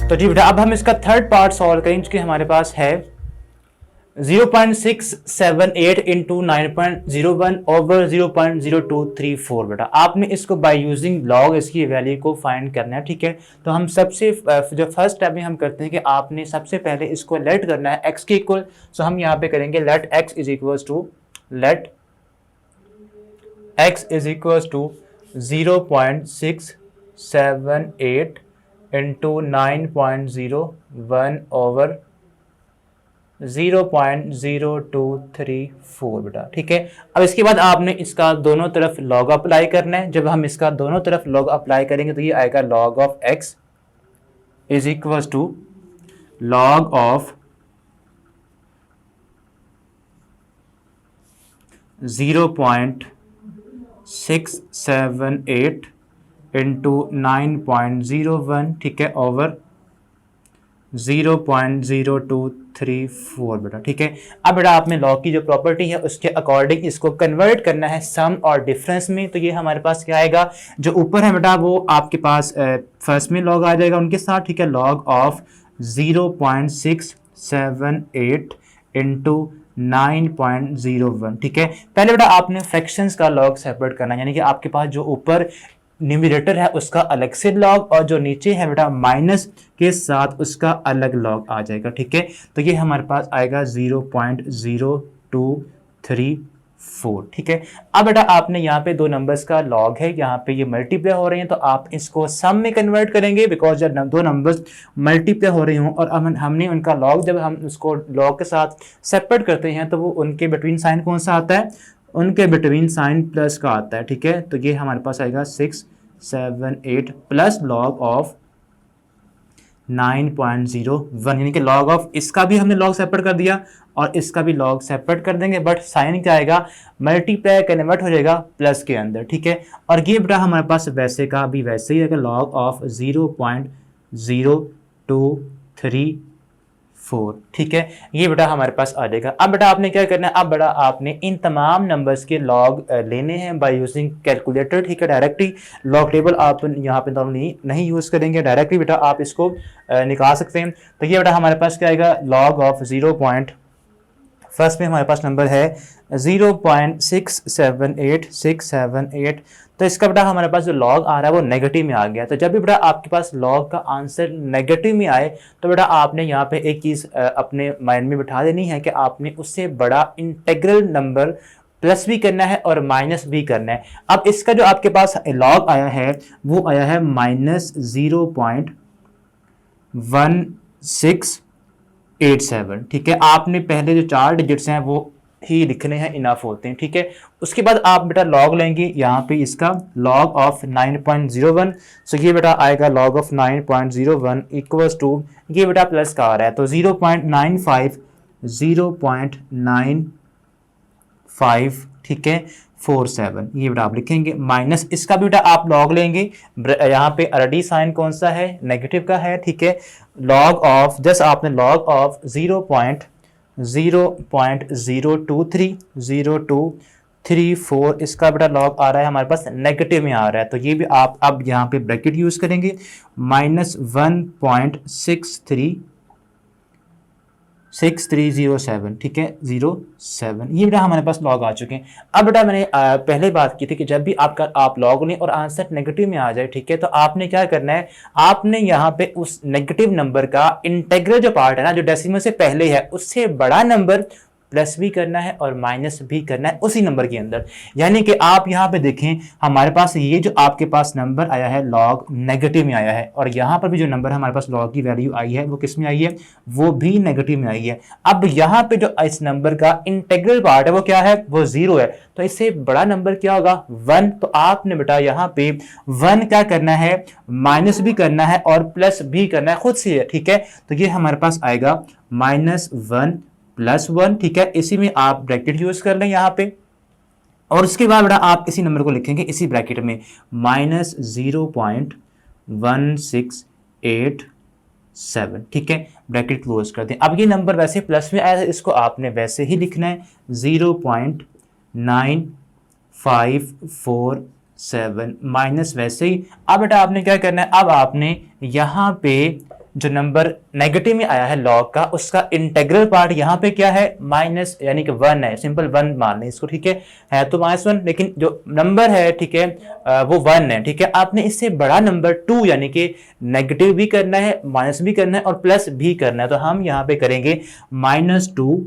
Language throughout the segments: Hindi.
तो जी बेटा अब हम इसका थर्ड पार्ट सॉल्व करेंगे, जो कि हमारे पास है 0.678 इंटू 9.01 ओवर 0.0234। बेटा आपने इसको बाय यूजिंग लॉग इसकी वैल्यू को फाइंड करना है, ठीक है। तो हम सबसे जो फर्स्ट स्टेप में हम करते हैं कि आपने सबसे पहले इसको लेट करना है x के इक्वल। सो हम यहाँ पे करेंगे let x is equals to 0.678 into 9.01 over 0.0234 बेटा, ठीक है। अब इसके बाद आपने इसका दोनों तरफ लॉग अप्लाई करना है। जब हम इसका दोनों तरफ लॉग अप्लाई करेंगे तो ये आएगा log of x is equal to log of 0.678 into 9.01, ठीक है, ओवर 0.0234 बेटा, ठीक है। अब बेटा आपने लॉग की जो प्रॉपर्टी है उसके अकॉर्डिंग इसको कन्वर्ट करना है सम और डिफरेंस में। तो ये हमारे पास क्या आएगा, जो ऊपर है बेटा वो आपके पास फर्स्ट में लॉग आ जाएगा उनके साथ, ठीक है, लॉग ऑफ 0.678 इंटू 9.01, ठीक है। पहले बेटा आपने फ्रैक्शंस का लॉग सेपरेट करना है, यानी कि आपके पास जो ऊपर न्यूमरेटर है उसका अलग से लॉग और जो नीचे है बेटा माइनस के साथ उसका अलग लॉग आ जाएगा, ठीक है। तो ये हमारे पास आएगा 0.0234, ठीक है। अब बेटा आपने यहाँ पे दो नंबर्स का लॉग है, यहाँ पे ये मल्टीप्लाई हो रहे हैं तो आप इसको सम में कन्वर्ट करेंगे, बिकॉज जब दो नंबर्स मल्टीप्लाई हो रहे हों और हमने उनका लॉग जब हम उसको लॉग के साथ सेपरेट करते हैं तो वो उनके बिटवीन साइन कौन सा आता है, उनके बिटवीन साइन प्लस का आता है, ठीक है। तो ये हमारे पास आएगा 678 प्लस लॉग ऑफ 9.01, यानी कि लॉग ऑफ इसका भी हमने लॉग सेपरेट कर दिया और इसका भी लॉग सेपरेट कर देंगे, बट साइन क्या आएगा, मल्टीप्लाई कन्वर्ट हो जाएगा प्लस के अंदर, ठीक है। और ये बेटा हमारे पास वैसे का भी वैसे ही है, लॉग ऑफ 0.0234, ठीक है। ये बेटा हमारे पास आ जाएगा। अब बेटा आपने क्या करना है, अब बेटा आपने इन तमाम नंबर्स के लॉग लेने हैं बाय यूजिंग कैलकुलेटर, ठीक है। डायरेक्टली लॉग टेबल आप यहाँ पे नहीं यूज करेंगे, डायरेक्टली बेटा आप इसको निकाल सकते हैं। तो ये बेटा हमारे पास क्या आएगा, लॉग ऑफ फर्स्ट में हमारे पास नंबर है 0.678678, तो इसका बेटा हमारे पास जो लॉग आ रहा है वो नेगेटिव में आ गया। तो जब भी बेटा आपके पास लॉग का आंसर नेगेटिव में आए तो बेटा आपने यहाँ पे एक चीज़ अपने माइंड में बिठा देनी है कि आपने उससे बड़ा इंटेग्रल नंबर प्लस भी करना है और माइनस भी करना है। अब इसका जो आपके पास लॉग आया है वो आया है -0.1687, ठीक है। आपने पहले जो 4 डिजिट्स हैं वो ही लिखने हैं, इनफ होते हैं, ठीक है। उसके बाद आप बेटा लॉग लेंगे यहाँ पे इसका लॉग ऑफ 9.01, सो ये बेटा आएगा लॉग ऑफ 9.01 इक्वल्स टू, ये बेटा प्लस का आ रहा है तो 0.95, ठीक है, 47, ये बेटा आप लिखेंगे माइनस इसका भी बेटा आप लॉग लेंगे, यहाँ पे ऑलरेडी साइन कौन सा है, नेगेटिव का है, ठीक है। लॉग ऑफ जस्ट आपने लॉग ऑफ 0.0234 इसका बेटा लॉग आ रहा है हमारे पास नेगेटिव में आ रहा है, तो ये भी आप अब यहाँ पे ब्रैकेट यूज करेंगे -1.6307, ठीक है, 07, ये बेटा हमारे पास लॉग आ चुके हैं। अब बेटा मैंने पहले बात की थी कि जब भी आप लॉग लें और आंसर नेगेटिव में आ जाए, ठीक है, तो आपने क्या करना है, आपने यहाँ पे उस नेगेटिव नंबर का इंटेग्रल जो पार्ट है ना, जो डेसिमल से पहले है, उससे बड़ा नंबर प्लस भी करना है और माइनस भी करना है उसी नंबर के अंदर। यानी कि आप यहाँ पे देखें हमारे पास ये जो आपके पास नंबर आया है लॉग नेगेटिव में आया है, और यहाँ पर भी जो नंबर हमारे पास लॉग की वैल्यू आई है वो किस में आई है, वो भी नेगेटिव में आई है। अब यहाँ पे जो इस नंबर का इंटेग्रल पार्ट है वो क्या है, वो 0 है, तो इससे बड़ा नंबर क्या होगा, 1। तो आपने बेटा यहाँ पे 1 क्या करना है, माइनस भी करना है और प्लस भी करना है खुद से, ठीक है। तो ये हमारे पास आएगा -1 + 1, ठीक है। इसी में आप ब्रैकेट यूज कर लें यहाँ पे, और उसके बाद बेटा आप इसी नंबर को लिखेंगे इसी ब्रैकेट में -0.1687, ठीक है, ब्रैकेट क्लोज कर दें। अब ये नंबर वैसे प्लस में आया है, इसको आपने वैसे ही लिखना है 0.9547 माइनस वैसे ही। अब बेटा आपने क्या करना है, अब आपने यहाँ पे जो नंबर नेगेटिव में आया है लॉग का, उसका इंटेग्रल पार्ट यहाँ पे क्या है, माइनस यानी कि 1 है, सिंपल 1 मान लें इसको, ठीक है तो -1, लेकिन जो नंबर है ठीक है वो 1 है, ठीक है। आपने इससे बड़ा नंबर 2 यानी कि नेगेटिव भी करना है, माइनस भी करना है और प्लस भी करना है, तो हम यहाँ पे करेंगे -2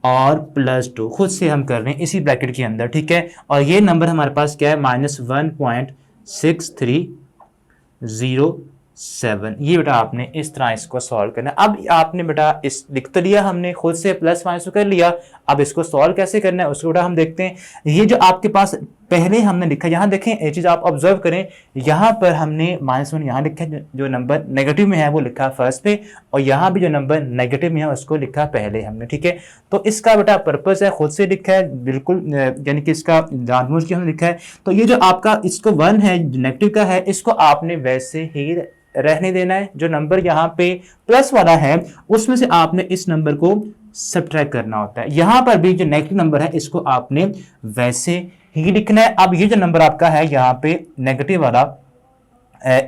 और +2, खुद से हम कर रहे हैं इसी ब्रैकेट के अंदर, ठीक है। और ये नंबर हमारे पास क्या है, -1.6307। ये बेटा आपने इस तरह इसको सॉल्व करना है। अब आपने बेटा इस लिख तो लिया हमने, खुद से प्लस माइनस कर लिया, अब इसको सॉल्व कैसे करना है उसको बेटा हम देखते हैं। ये जो आपके पास पहले हमने लिखा, यहाँ देखें ये चीज़ आप ऑब्जर्व करें, यहाँ पर हमने -1 यहाँ लिखा है, जो नंबर नेगेटिव में है वो लिखा फर्स्ट पे, और यहाँ भी जो नंबर नेगेटिव में है उसको लिखा पहले हमने, ठीक है। तो इसका बेटा पर्पस है, खुद से लिखा है बिल्कुल, यानी कि इसका जानबूझ के हमने लिखा है। तो ये जो आपका इसको 1 है नेगेटिव का है, इसको आपने वैसे ही रहने देना है। जो नंबर यहाँ पे प्लस वाला है उसमें से आपने इस नंबर को सब्ट्रैक्ट करना होता है। यहां पर भी जो नेगेटिव नंबर है इसको आपने वैसे ही लिखना है। अब ये जो नंबर आपका है यहाँ पे नेगेटिव वाला,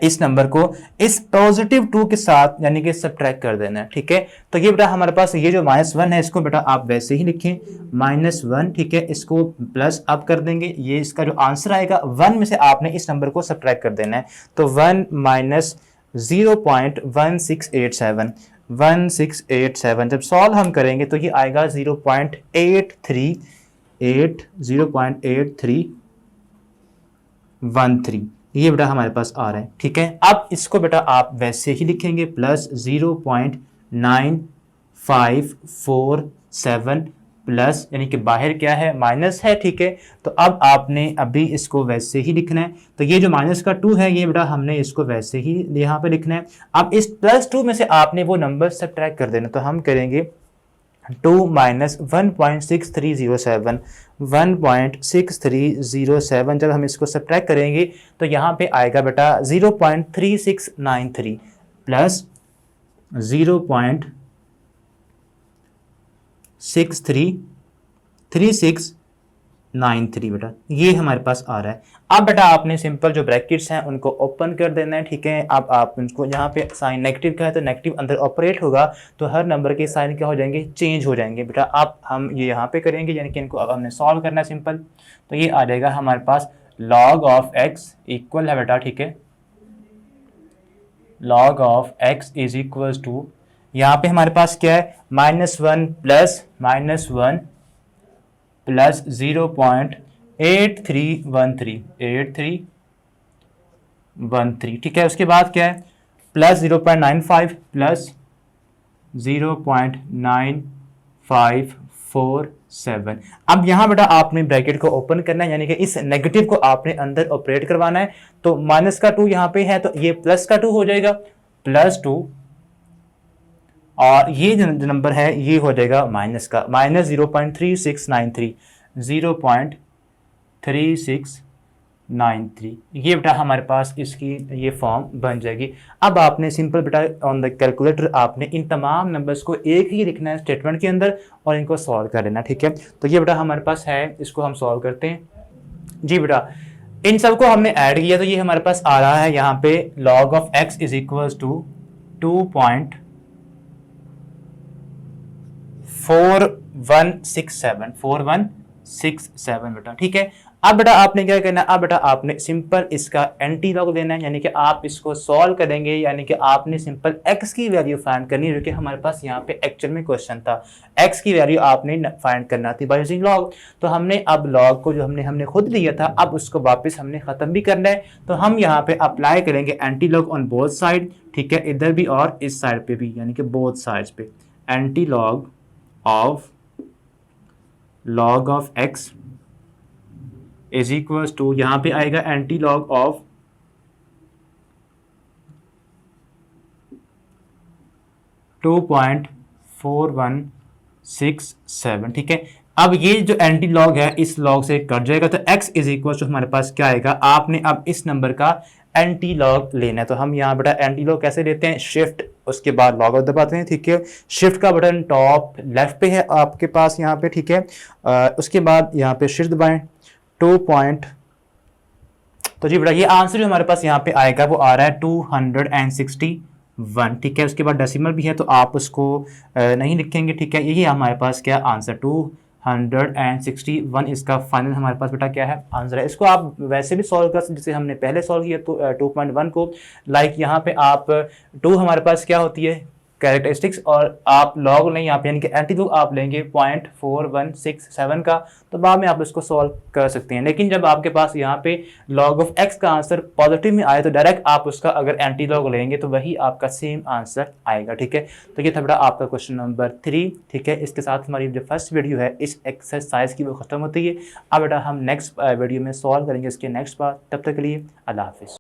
इस नंबर को इस +2 के साथ यानी कि सब्ट्रैक्ट कर देना है, ठीक है। तो ये बेटा हमारे पास ये जो -1 है इसको बेटा आप वैसे ही लिखें -1, ठीक है, इसको प्लस आप कर देंगे, ये इसका जो आंसर आएगा 1 में से आपने इस नंबर को सब्ट्रैक्ट कर देना है। तो 1 - 0.1687 1687 जब सॉल्व हम करेंगे तो ये आएगा 0.8313। ये बेटा हमारे पास आ रहा है, ठीक है। अब इसको बेटा आप वैसे ही लिखेंगे +0.9547 प्लस, यानी कि बाहर क्या है माइनस है, ठीक है। तो अब आपने अभी इसको वैसे ही लिखना है। तो ये जो -2 है ये बेटा हमने इसको वैसे ही यहाँ पे लिखना है। अब इस +2 में से आपने वो नंबर सब्ट्रैक्ट कर देना, तो हम करेंगे 2 - 1.6307 1.6307 जब हम इसको सब्ट्रैक्ट करेंगे तो यहाँ पे आएगा बेटा 0.3693 प्लस 0.3693 बेटा, ये हमारे पास आ रहा है। अब बेटा आपने सिंपल जो ब्रैकेट्स हैं उनको ओपन कर देना है, ठीक है। अब आप उनको यहाँ पे साइन नेगेटिव का है तो नेगेटिव अंदर ऑपरेट होगा, तो हर नंबर के साइन क्या हो जाएंगे, चेंज हो जाएंगे बेटा। अब हम ये यहाँ पे करेंगे, यानी कि इनको अब हमने सॉल्व करना है सिंपल। तो ये आ जाएगा हमारे पास log ऑफ x इक्वल है बेटा, ठीक है, log of x is equal to, यहाँ पे हमारे पास क्या है -1 प्लस -1 प्लस 0.8313 ठीक है। उसके बाद क्या है प्लस 0.95 प्लस 0.9547। अब यहाँ बेटा आपने ब्रैकेट को ओपन करना है, यानी कि इस नेगेटिव को आपने अंदर ऑपरेट करवाना है। तो -2 यहाँ पे है तो ये +2 हो जाएगा, +2, और ये जो नंबर है ये हो जाएगा माइनस का, -0.3693 0.3693। ये बेटा हमारे पास इसकी ये फॉर्म बन जाएगी। अब आपने सिंपल बेटा ऑन द कैलकुलेटर आपने इन तमाम नंबर्स को एक ही लिखना है स्टेटमेंट के अंदर और इनको सॉल्व कर लेना, ठीक है। तो ये बेटा हमारे पास है, इसको हम सॉल्व करते हैं जी बेटा। इन सबको हमने ऐड किया तो ये हमारे पास आ रहा है यहाँ पे log of x is equal to 2.4167 बेटा, ठीक है। अब बेटा आपने क्या करना है, अब बेटा आपने सिंपल इसका एंटी लॉग लेना है, यानी कि आप इसको सॉल्व करेंगे, यानी कि आपने सिंपल x की वैल्यू फाइंड करनी है, जो कि हमारे पास यहाँ पे एक्चुअल में क्वेश्चन था। x की वैल्यू आपने फाइंड करना थी बाय यूजिंग लॉग। तो हमने अब लॉग को जो हमने खुद लिया था, अब उसको वापस हमने खत्म भी करना है। तो हम यहाँ पे अप्लाई करेंगे anti log on both side, ठीक है, इधर भी और इस साइड पे भी, यानी कि बोथ साइड्स पे anti log of x is equal to, यहाँ पे आएगा एंटी लॉग ऑफ 2.4167, ठीक है। अब ये जो एंटी लॉग है इस लॉग से कट जाएगा, तो x इज इक्वल टू हमारे पास क्या आएगा, आपने अब इस नंबर का एंटी लॉग लेना है। तो हम यहाँ बेटा एंटी लॉग कैसे लेते हैं, शिफ्ट उसके बाद लॉग दबाते हैं, ठीक है। शिफ्ट का बटन टॉप लेफ्ट पे है आपके पास यहाँ पे, ठीक है। उसके बाद यहाँ पे शिफ्ट दबाएं 2. तो जी बेटा ये आंसर जो हमारे पास यहाँ पे आएगा वो आ रहा है 260 1, ठीक है। उसके बाद डेसिमल भी है तो आप उसको नहीं लिखेंगे, ठीक है। यही हमारे पास क्या आंसर 261 इसका फाइनल हमारे पास बेटा क्या है आंसर है। इसको आप वैसे भी सॉल्व कर सकते जैसे हमने पहले सॉल्व किया तो 2.1 को, लाइक यहाँ पे आप 2 हमारे पास क्या होती है कैरेक्टरिस्टिक्स, और आप लॉग लें यहाँ पे यानी कि एंटी लॉग आप लेंगे 0.4167 का, तो बाद में आप इसको सॉल्व कर सकते हैं। लेकिन जब आपके पास यहाँ पे लॉग ऑफ एक्स का आंसर पॉजिटिव में आए तो डायरेक्ट आप उसका अगर एंटी लॉग लेंगे तो वही आपका सेम आंसर आएगा, ठीक है। तो ये था बेटा आपका क्वेश्चन नंबर 3, ठीक है। इसके साथ हमारी जो फर्स्ट वीडियो है इस एक्सरसाइज की वो खत्म होती है। अब बेटा हम नेक्स्ट वीडियो में सॉल्व करेंगे इसके नेक्स्ट पार्ट। तब तक के लिए अल्लाह हाफिज़।